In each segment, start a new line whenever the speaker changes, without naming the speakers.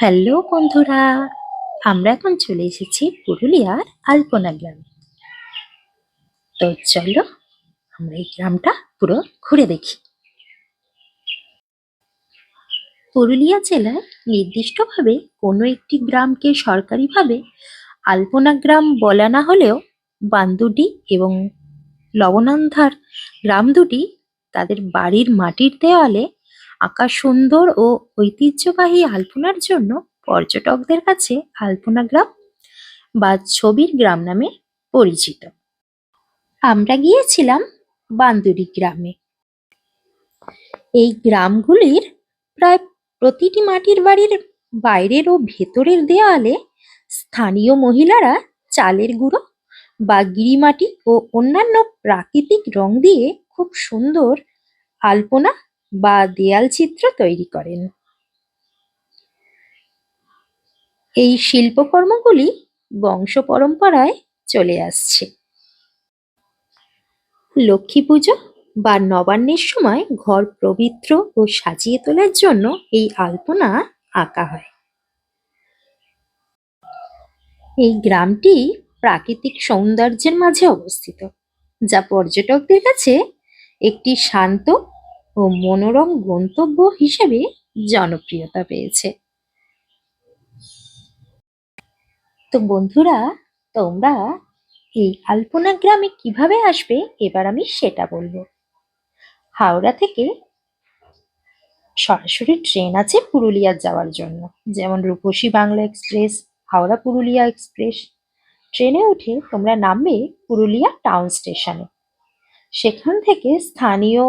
Hello বন্ধুরা, আমরা এখন চলে এসেছি পুরুলিয়ার আলপনা গ্রামে। তো চলো আমরা এই গ্রামটা পুরো ঘুরে দেখি। পুরুলিয়া জেলায় নির্দিষ্টভাবে কোনো একটি গ্রামকে সরকারিভাবে আলপনা গ্রাম বলা না হলেও বান্দুডি এবং লবণান্ধার গ্রাম দুটি তাদের বাড়ির মাটির দেওয়ালে আঁকা সুন্দর ও ঐতিহ্যবাহী আলপনার জন্য পর্যটকদের কাছে আলপনা গ্রাম বা ছবির গ্রাম নামে পরিচিত। আমরা গিয়েছিলাম বান্দুরি গ্রামে। এই গ্রামগুলির প্রায় প্রতিটি মাটির বাড়ির বাইরের ও ভেতরের দেওয়ালে স্থানীয় মহিলারা চালের গুঁড়ো বা গিরিমাটি ও অন্যান্য প্রাকৃতিক রং দিয়ে খুব সুন্দর আলপনা বা দেয়াল চিত্র তৈরি করেন। এই শিল্পকর্মগুলি বংশ পরম্পরায় চলে আসছে। লক্ষ্মী পুজো বা নবান্নের সময় ঘর পবিত্র ও সাজিয়ে তোলার জন্য এই আলপনা আঁকা হয়। এই গ্রামটি প্রাকৃতিক সৌন্দর্যের মাঝে অবস্থিত, যা পর্যটকদের কাছে একটি শান্ত ও মনোরম গন্তব্য হিসেবে জনপ্রিয়তা পেয়েছে। তো বন্ধুরা, তোমরা এই আলপনা গ্রামে কিভাবে আসবে এবার আমি সেটা বলবো। হাওড়া থেকে সরাসরি ট্রেন আছে পুরুলিয়া যাওয়ার জন্য, যেমন রূপসী বাংলা এক্সপ্রেস, হাওড়া পুরুলিয়া এক্সপ্রেস। ট্রেনে উঠে তোমরা নামবে পুরুলিয়া টাউন স্টেশনে। সেখান থেকে স্থানীয়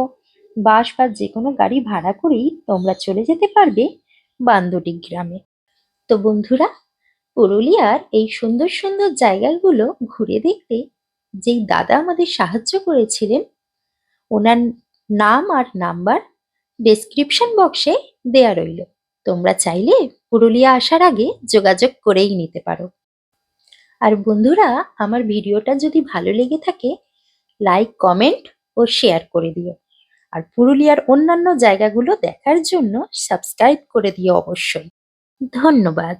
বাস বা যে কোনো গাড়ি ভাড়া করেই তোমরা চলে যেতে পারবে বান্দোটি গ্রামে। তো বন্ধুরা, পুরুলিয়ার এই সুন্দর সুন্দর জায়গাগুলো ঘুরে দেখতে যেই দাদা আমাদের সাহায্য করেছিলেন, ওনার নাম আর নাম্বার ডেসক্রিপশন বক্সে দেয়া রইল। তোমরা চাইলে পুরুলিয়া আসার আগে যোগাযোগ করেই নিতে পারো। আর বন্ধুরা, আমার ভিডিওটা যদি ভালো লেগে থাকে লাইক, কমেন্ট ও শেয়ার করে দিও। আর পুরুলিয়ার অন্যান্য জায়গাগুলো দেখার জন্য সাবস্ক্রাইব করে দিও অবশ্যই। ধন্যবাদ।